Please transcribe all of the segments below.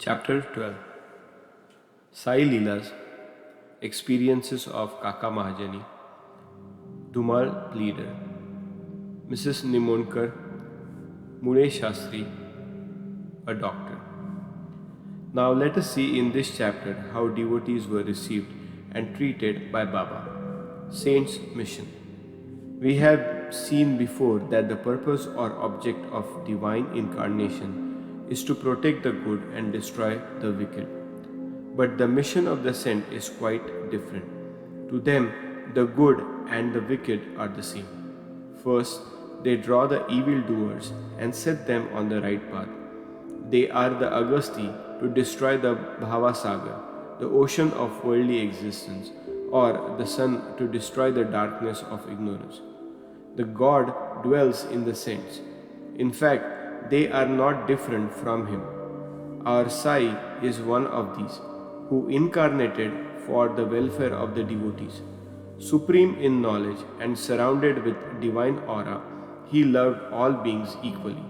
Chapter 12 Sai Leelas Experiences of Kaka Mahajani, Dhumal Pleader, Mrs. Nimonkar, Mule Shastri, a doctor. Now let us see in this chapter how devotees were received and treated by Baba. Saints' Mission. We have seen before that the purpose or object of divine incarnation is to protect the good and destroy the wicked. But the mission of the sent is quite different. To them, the good and the wicked are the same. First, they draw the evildoers and set them on the right path. They are the Agasti to destroy the Bhavasagar, the ocean of worldly existence, or the sun to destroy the darkness of ignorance. The God dwells in the saints. In fact, they are not different from Him. Our Sai is one of these, who incarnated for the welfare of the devotees. Supreme in knowledge and surrounded with divine aura, He loved all beings equally.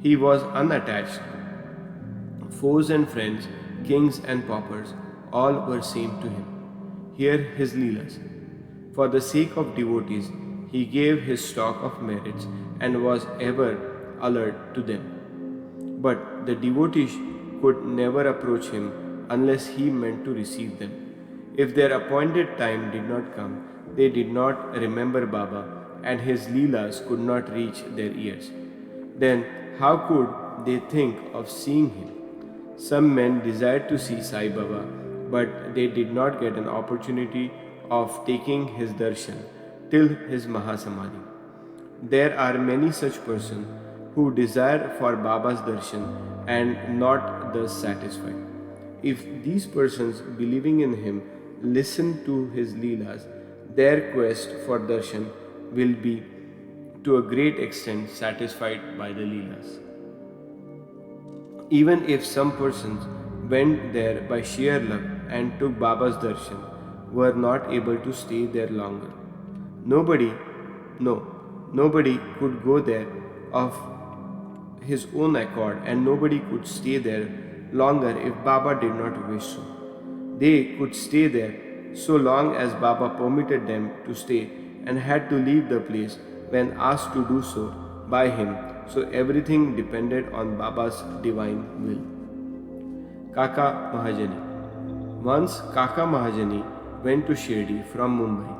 He was unattached. Foes and friends, kings and paupers, all were same to Him. Hear His Leelas. For the sake of devotees, He gave His stock of merits and was ever alert to them. But the devotees could never approach Him unless He meant to receive them. If their appointed time did not come, they did not remember Baba and His Leelas could not reach their ears. Then how could they think of seeing Him? Some men desired to see Sai Baba, but they did not get an opportunity of taking His darshan till His Mahasamadhi. There are many such persons who desire for Baba's darshan and not thus satisfied. If these persons believing in Him listen to His Leelas, their quest for darshan will be to a great extent satisfied by the Leelas. Even if some persons went there by sheer luck and took Baba's darshan, were not able to stay there longer. Nobody could go there of his own accord, and nobody could stay there longer if Baba did not wish so. They could stay there so long as Baba permitted them to stay and had to leave the place when asked to do so by him, so everything depended on Baba's divine will. Kaka Mahajani. Once Kaka Mahajani went to Shirdi from Mumbai.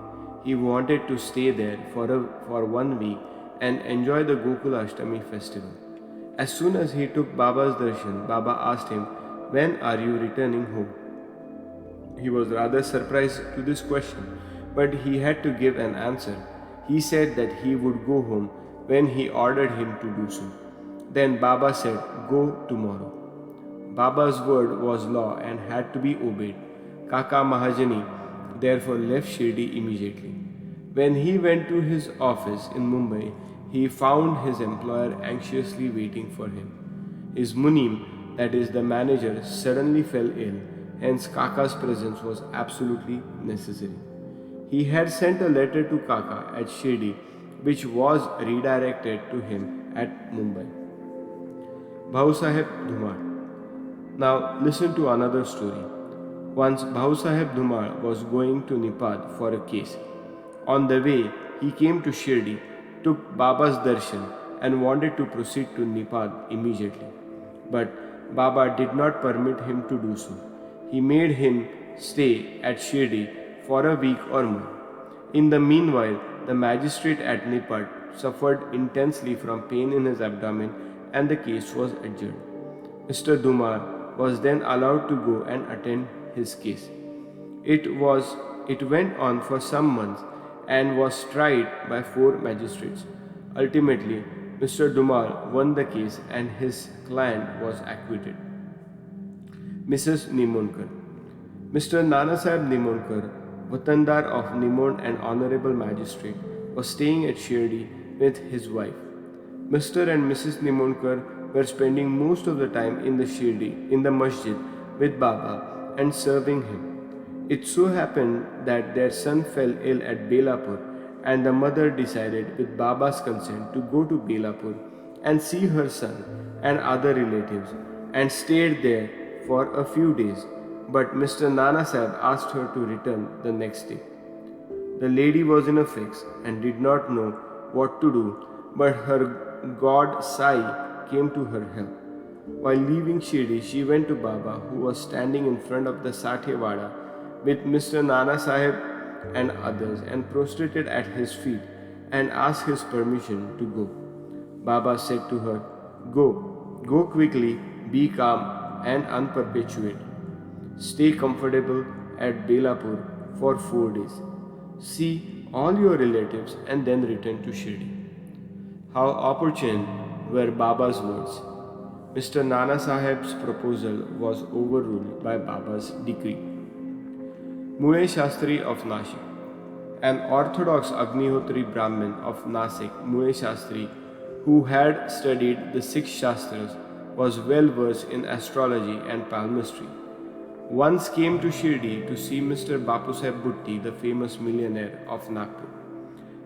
He wanted to stay there for 1 week and enjoy the Gokula Ashtami festival. As soon as he took Baba's darshan, Baba asked him, "When are you returning home?" He was rather surprised to this question, but he had to give an answer. He said that he would go home when he ordered him to do so. Then Baba said, "Go tomorrow." Baba's word was law and had to be obeyed. Kaka Mahajani therefore left Shirdi immediately. When he went to his office in Mumbai, he found his employer anxiously waiting for him. His Munim, that is the manager, suddenly fell ill, hence Kaka's presence was absolutely necessary. He had sent a letter to Kaka at Shirdi, which was redirected to him at Mumbai. Bhausaheb Dhumal. Now listen to another story. Once Bhausaheb Dhumal was going to Nipad for a case. On the way, he came to Shirdi, took Baba's darshan and wanted to proceed to Nipad immediately. But Baba did not permit him to do so. He made him stay at Shirdi for a week or more. In the meanwhile, the magistrate at Nipad suffered intensely from pain in his abdomen and the case was adjourned. Mr. Dhumal was then allowed to go and attend his case. It went on for some months and was tried by 4 magistrates. Ultimately, Mr. Dhumal won the case and his client was acquitted. Mrs. Nimonkar. Mr. Nanasaheb Nimonkar, Vatandar of Nimon and Honorable Magistrate, was staying at Shirdi with his wife. Mr. and Mrs. Nimonkar were spending most of the time in the masjid with Baba and serving him. It so happened that their son fell ill at Belapur, and the mother decided with Baba's consent to go to Belapur and see her son and other relatives and stayed there for a few days, but Mr. Nana Sahib asked her to return the next day. The lady was in a fix and did not know what to do, but her god Sai came to her help. While leaving Shirdi, she went to Baba, who was standing in front of the Sathewada with Mr. Nana Sahib and others, and prostrated at his feet and asked his permission to go. Baba said to her, go quickly, be calm and unperpetuate. Stay comfortable at Belapur for 4 days. See all your relatives and then return to Shirdi. How opportune were Baba's words. Mr. Nana Sahib's proposal was overruled by Baba's decree. Mule Shastri of Nashik. An orthodox Agnihotri Brahmin of Nasik, Mule Shastri, who had studied the 6 Shastras, was well versed in astrology and palmistry. Once came to Shirdi to see Mr. Bapusaheb Bhutti, the famous millionaire of Nagpur.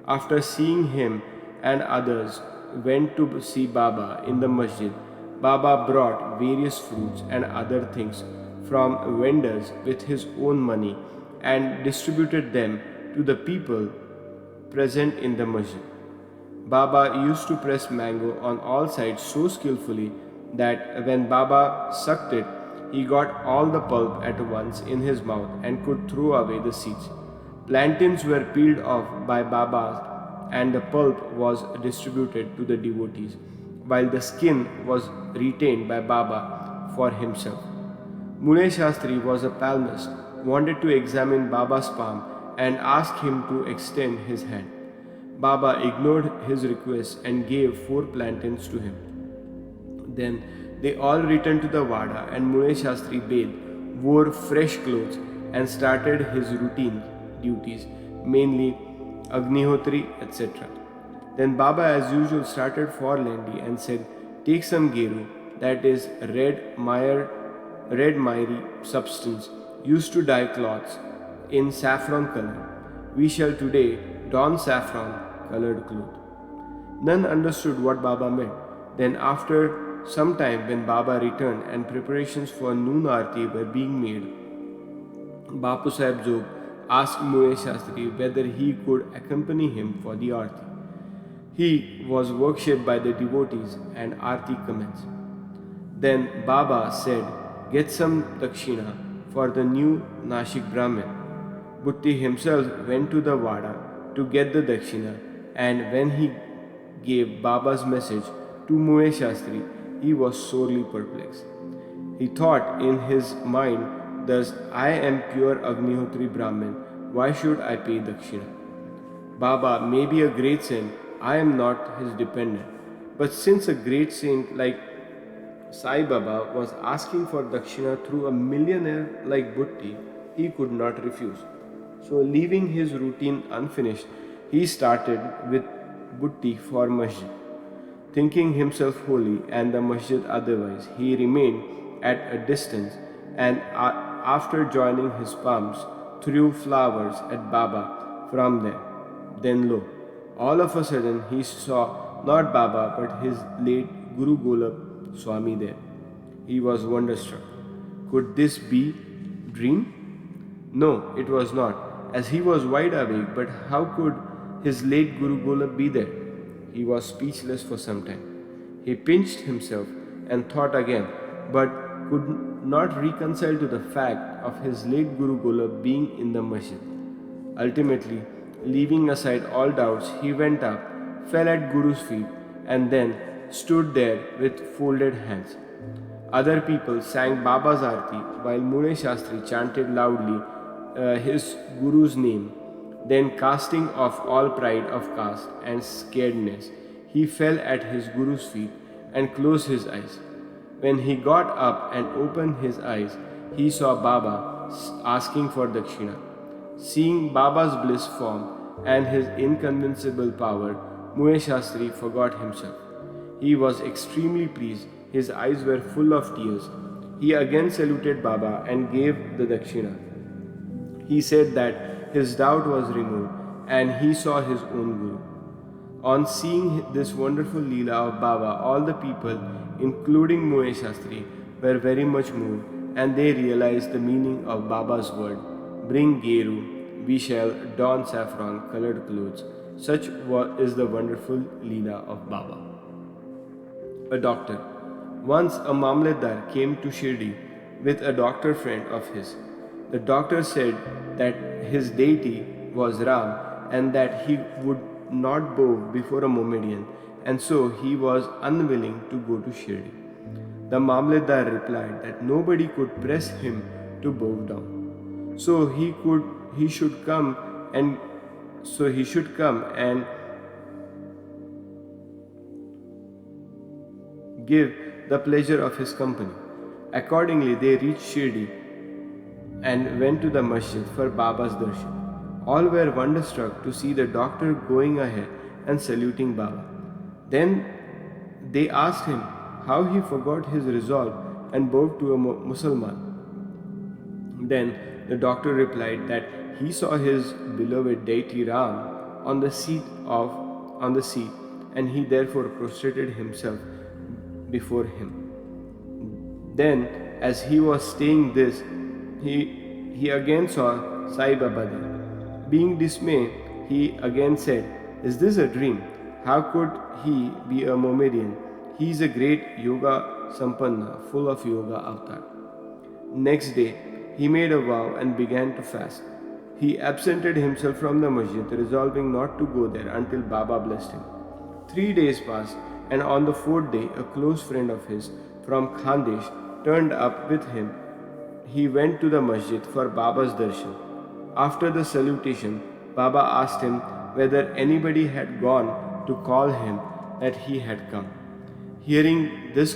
After seeing him and others went to see Baba in the masjid, Baba brought various fruits and other things from vendors with his own money and distributed them to the people present in the masjid. Baba used to press mango on all sides so skillfully that when Baba sucked it, he got all the pulp at once in his mouth and could throw away the seeds. Plantains were peeled off by Baba and the pulp was distributed to the devotees, while the skin was retained by Baba for himself. Mule Shastri was a palmist, wanted to examine Baba's palm and asked him to extend his hand. Baba ignored his request and gave 4 plantains to him. Then they all returned to the Vada and Mule Shastri bathed, wore fresh clothes and started his routine duties, mainly Agnihotri, etc. Then Baba as usual started for Lendi and said, take some geru, that is red miry substance used to dye cloths in saffron color. We shall today don saffron colored cloth. None understood what Baba meant. Then after some time when Baba returned and preparations for noon aarti were being made, Bapu Sahib Jog asked Mule Shastri whether he could accompany him for the aarti. He was worshipped by the devotees and aarti commenced. Then Baba said, get some dakshina for the new Nashik Brahmin. Bhutti himself went to the Vada to get the dakshina, and when he gave Baba's message to Mule Shastri, he was sorely perplexed. He thought in his mind, thus, I am pure Agnihotri Brahmin, why should I pay dakshina? Baba may be a great saint, I am not his dependent. But since a great saint like Sai Baba was asking for dakshina through a millionaire like Bhutti, he could not refuse. So leaving his routine unfinished, he started with Bhutti for masjid. Thinking himself holy and the masjid otherwise, he remained at a distance and after joining his palms, threw flowers at Baba from there. Then lo, all of a sudden he saw not Baba but his late Guru Golab Swami there. He was wonderstruck. Could this be dream? No, it was not, as he was wide awake, but how could his late Guru Golab be there? He was speechless for some time. He pinched himself and thought again, but could not reconcile to the fact of his late Guru Golab being in the masjid. Ultimately, leaving aside all doubts, he went up, fell at Guru's feet, and then stood there with folded hands. Other people sang Baba's Aarti while Mule Shastri chanted loudly his Guru's name. Then, casting off all pride of caste and scaredness, he fell at his Guru's feet and closed his eyes. When he got up and opened his eyes, he saw Baba asking for dakshina. Seeing Baba's bliss form and his inconvincible power, Mule Shastri forgot himself. He was extremely pleased. His eyes were full of tears. He again saluted Baba and gave the dakshina. He said that his doubt was removed and he saw his own Guru. On seeing this wonderful Leela of Baba, all the people, including Mule Shastri, were very much moved and they realized the meaning of Baba's word, "Bring Geru, we shall don saffron colored clothes." Such is the wonderful Leela of Baba. A doctor. Once a Mamledar came to Shirdi with a doctor friend of his. The doctor said that his deity was Ram and that he would not bow before a Mohammedan, and so he was unwilling to go to Shirdi. The Mamledar replied that nobody could press him to bow down. He should come and give the pleasure of his company. Accordingly, they reached Shirdi and went to the masjid for Baba's darshan. All were wonderstruck to see the doctor going ahead and saluting Baba. Then they asked him how he forgot his resolve and bowed to a Musalman. Then the doctor replied that he saw his beloved deity Ram on the seat, and he therefore prostrated himself before him. Then, as he was saying this, he again saw Saibaba there. Being dismayed, he again said, "Is this a dream? How could he be a Mohammedan? He is a great yoga sampanna, full of yoga avatar." Next day, he made a vow and began to fast. He absented himself from the masjid, resolving not to go there until Baba blessed him. 3 days passed, and on the 4th day, a close friend of his from Khandesh turned up with him. He went to the masjid for Baba's darshan. After the salutation, Baba asked him whether anybody had gone to call him that he had come. Hearing this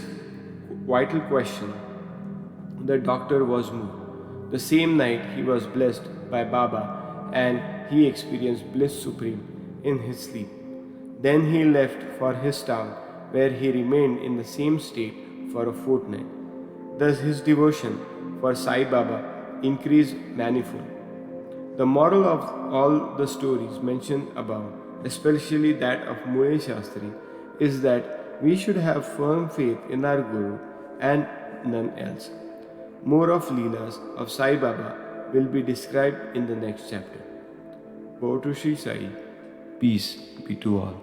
vital question, the doctor was moved. The same night he was blessed by Baba and he experienced bliss supreme in his sleep. Then he left for his town, where he remained in the same state for a fortnight. Thus his devotion for Sai Baba increased manifold. The moral of all the stories mentioned above, especially that of Mule Shastri, is that we should have firm faith in our Guru and none else. More of Leelas of Sai Baba will be described in the next chapter. Go to Shri Sai. Peace be to all.